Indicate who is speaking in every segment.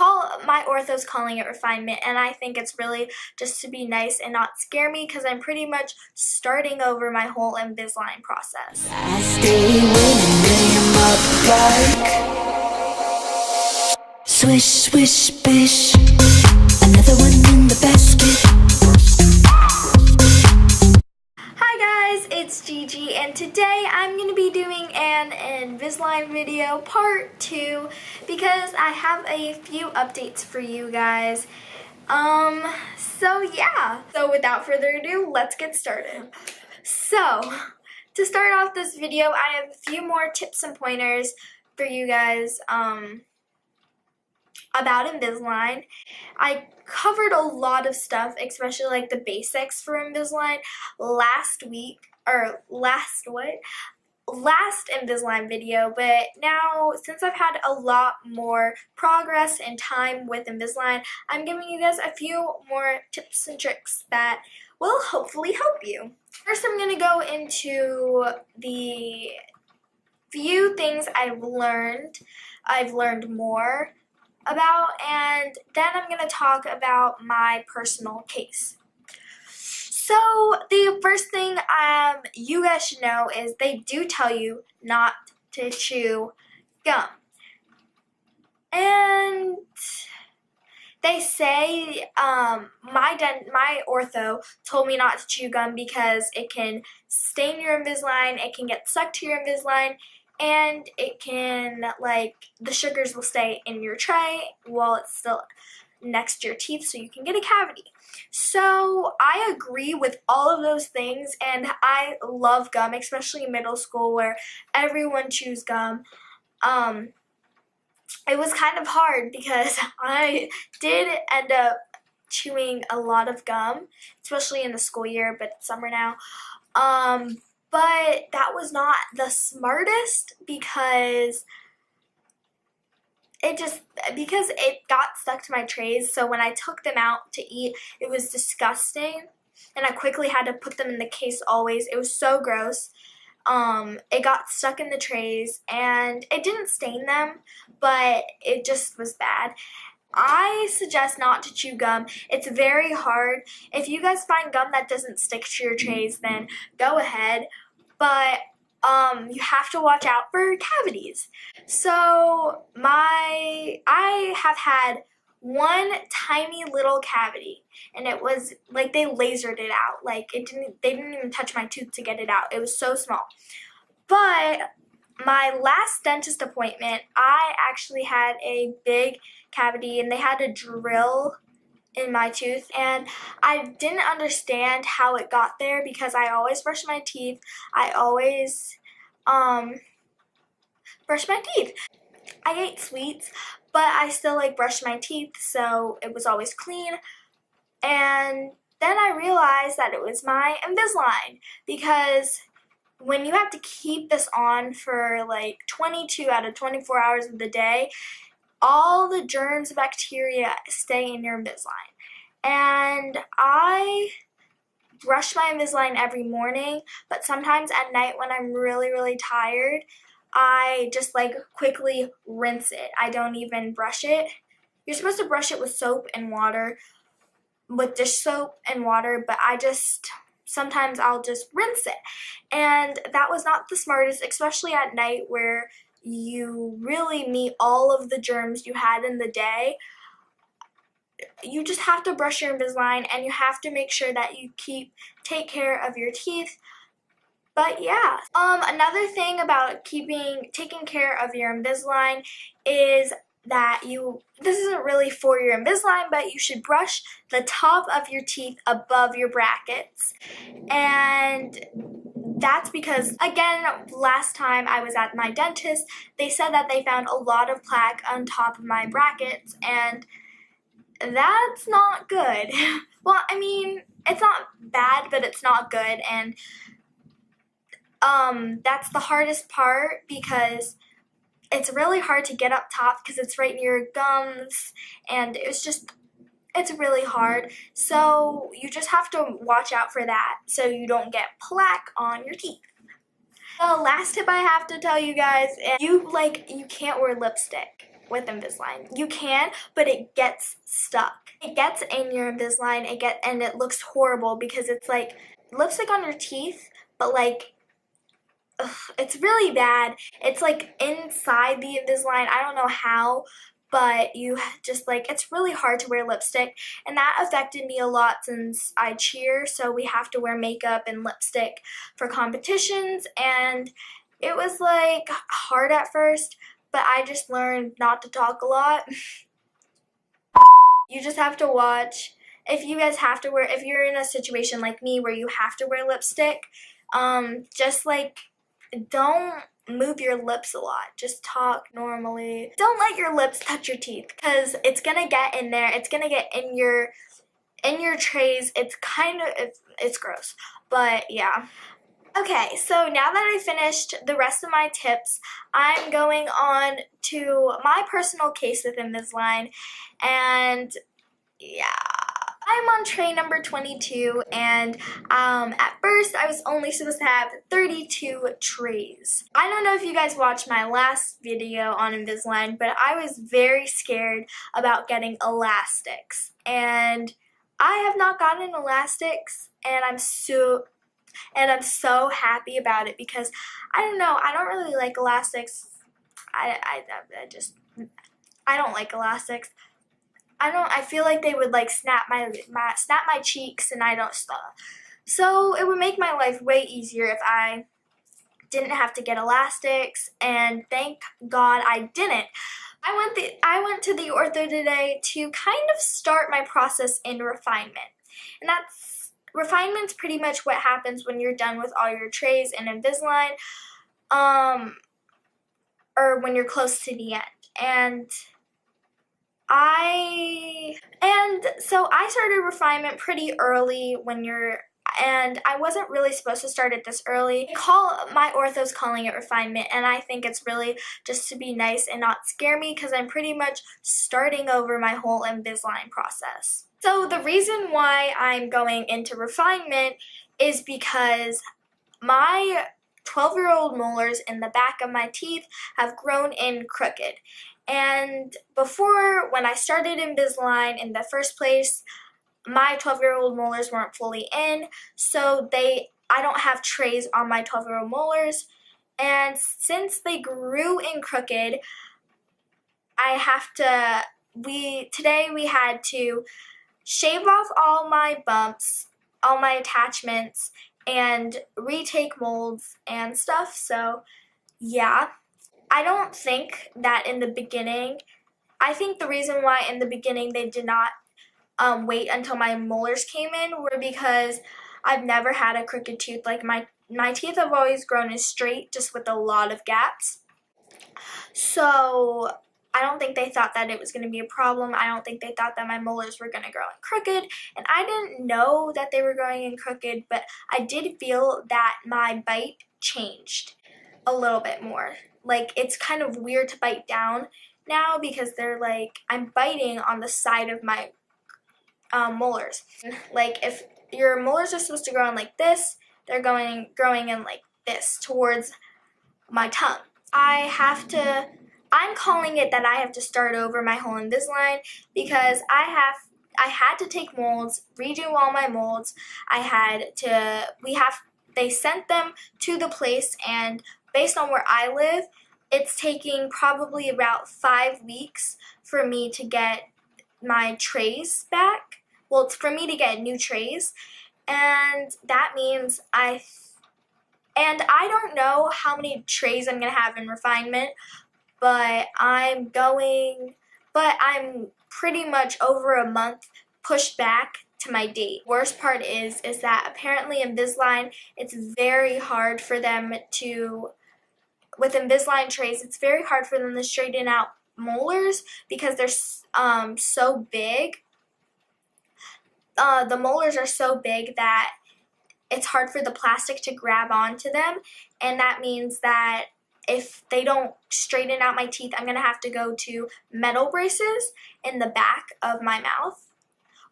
Speaker 1: my ortho's calling it refinement, and I think it's really just to be nice and not scare me because I'm pretty much starting over my whole Invisalign process.
Speaker 2: I stay winning up like swish, swish, bish. Another one in the basket.
Speaker 1: Hi guys, it's Gigi, and today I'm going to be doing an Invisalign video part 2 because I have a few updates for you guys. So without further ado, let's get started. So, to start off this video, I have a few more tips and pointers for you guys about Invisalign. I covered a lot of stuff, especially like the basics for Invisalign last Invisalign video, but now since I've had a lot more progress and time with Invisalign, I'm giving you guys a few more tips and tricks that will hopefully help you. First, I'm going to go into the few things I've learned more about, and then I'm going to talk about my personal case. So the first thing you guys should know is they do tell you not to chew gum. And they say my ortho told me not to chew gum because it can stain your Invisalign, it can get stuck to your Invisalign, and it can, like, the sugars will stay in your tray while it's still next to your teeth, so you can get a cavity. So I agree with all of those things, and I love gum, especially in middle school where everyone chews gum. It was kind of hard because I did end up chewing a lot of gum, especially in the school year, but it's summer now. But that was not the smartest because it got stuck to my trays, so when I took them out to eat, it was disgusting, and I quickly had to put them in the case always. It was so gross. It got stuck in the trays, and it didn't stain them, but it just was bad. I suggest not to chew gum. It's very hard. If you guys find gum that doesn't stick to your trays, then go ahead, but you have to watch out for cavities. So I have had one tiny little cavity, and it was like they lasered it out. Like they didn't even touch my tooth to get it out. It was so small. But my last dentist appointment, I actually had a big cavity, and they had a drill in my tooth, and I didn't understand how it got there because I always brush my teeth. I always brush my teeth. I ate sweets, but I still brush my teeth, so it was always clean. And then I realized that it was my Invisalign, because when you have to keep this on for 22 out of 24 hours of the day, all the germs and bacteria stay in your Invisalign. And I brush my Invisalign every morning, but sometimes at night when I'm really, really tired, I just quickly rinse it. I don't even brush it. You're supposed to brush it with soap and water, with dish soap and water, but sometimes I'll just rinse it. And that was not the smartest, especially at night where you really meet all of the germs you had in the day. You just have to brush your Invisalign, and you have to make sure that you take care of your teeth. But yeah, another thing about taking care of your Invisalign is that this isn't really for your Invisalign, but you should brush the top of your teeth above your brackets. And that's because, again, last time I was at my dentist, they said that they found a lot of plaque on top of my brackets, and that's not good. Well, I mean, it's not bad, but it's not good, and that's the hardest part because it's really hard to get up top because it's right near your gums, and it's really hard. So you just have to watch out for that so you don't get plaque on your teeth. The last tip I have to tell you guys is you can't wear lipstick. with Invisalign. You can, but it gets stuck. It gets in your Invisalign, and it looks horrible because it's like lipstick on your teeth, but like, ugh, it's really bad. It's like inside the Invisalign. I don't know how, but you just like, it's really hard to wear lipstick, and that affected me a lot since I cheer, so we have to wear makeup and lipstick for competitions, and it was like hard at first, but I just learned not to talk a lot. You just have to watch. If you guys have to wear, if you're in a situation like me where you have to wear lipstick, just like, don't move your lips a lot. Just talk normally. Don't let your lips touch your teeth because it's gonna get in there. It's gonna get in your trays. It's kind of, it's gross, but yeah. Okay, so now that I finished the rest of my tips, I'm going on to my personal case with Invisalign, and yeah. I'm on tray number 22, and at first I was only supposed to have 32 trays. I don't know if you guys watched my last video on Invisalign, but I was very scared about getting elastics, and I have not gotten elastics, and I'm so happy about it because I don't know, I don't really like elastics. I don't like elastics. I feel like they would like snap my cheeks, and I don't stop. So it would make my life way easier if I didn't have to get elastics, and thank God I didn't. I went to the ortho today to kind of start my process in refinement. And refinement's pretty much what happens when you're done with all your trays in Invisalign, or when you're close to the end. So I started refinement pretty early and I wasn't really supposed to start it this early. My ortho's calling it refinement, and I think it's really just to be nice and not scare me because I'm pretty much starting over my whole Invisalign process. So the reason why I'm going into refinement is because my 12-year-old molars in the back of my teeth have grown in crooked. And before, when I started Invisalign in the first place, my 12-year-old molars weren't fully in, so I don't have trays on my 12-year-old molars. And since they grew in crooked, today we had to shave off all my bumps, all my attachments, and retake molds and stuff. So yeah, I don't think that in the beginning, I think the reason why in the beginning they did not wait until my molars came in were because I've never had a crooked tooth. Like my teeth have always grown as straight, just with a lot of gaps. So I don't think they thought that it was going to be a problem. I don't think they thought that my molars were going to grow in crooked, and I didn't know that they were growing in crooked, but I did feel that my bite changed a little bit more. Like, it's kind of weird to bite down now because they're like, I'm biting on the side of my molars. Like, if your molars are supposed to grow in like this, they're growing in like this towards my tongue. I'm calling it that I have to start over my whole Invisalign because I had to take molds, redo all my molds. They sent them to the place, and based on where I live, it's taking probably about 5 weeks for me to get my trays back. Well, it's for me to get new trays, and that means I don't know how many trays I'm going to have in refinement, but I'm pretty much over a month pushed back to my date. Worst part is that apparently Invisalign, it's very hard for them to, with Invisalign trays, it's very hard for them to straighten out molars because they're so big. The molars are so big that it's hard for the plastic to grab onto them, and that means that if they don't straighten out my teeth, I'm going to have to go to metal braces in the back of my mouth,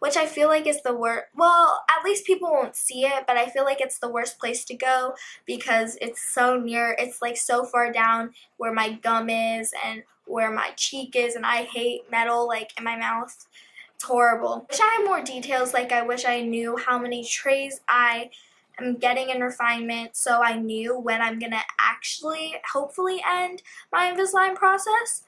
Speaker 1: which I feel like is the worst. Well, at least people won't see it, but I feel like it's the worst place to go because it's so near, it's like so far down where my gum is and where my cheek is, and I hate metal like in my mouth. It's horrible. I wish I had more details, like I wish I knew how many trays I am getting in refinement so I knew when I'm gonna actually hopefully end my Invisalign process.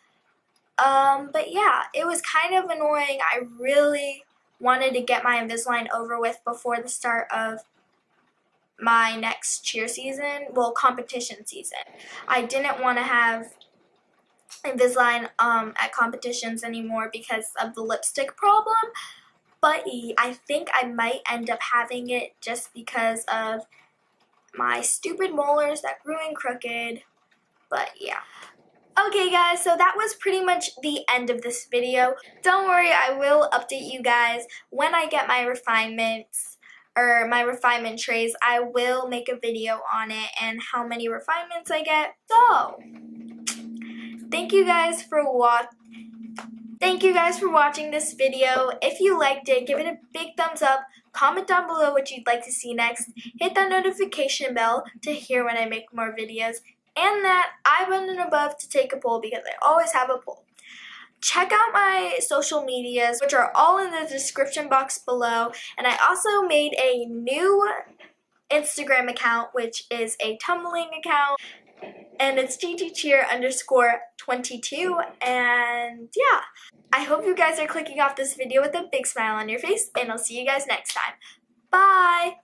Speaker 1: But yeah, it was kind of annoying. I really wanted to get my Invisalign over with before the start of my next cheer season, well, competition season. I didn't want to have Invisalign at competitions anymore because of the lipstick problem, but I think I might end up having it just because of my stupid molars that grew in crooked, but yeah. Okay guys, so that was pretty much the end of this video. Don't worry, I will update you guys when I get my refinements, or my refinement trays. I will make a video on it and how many refinements I get. So, thank you guys for watching this video. If you liked it, give it a big thumbs up. Comment down below what you'd like to see next. Hit that notification bell to hear when I make more videos. And that I button above to take a poll because I always have a poll. Check out my social medias, which are all in the description box below. And I also made a new Instagram account, which is a Tumbling account. And it's Gigi_22. And yeah, I hope you guys are clicking off this video with a big smile on your face. And I'll see you guys next time. Bye!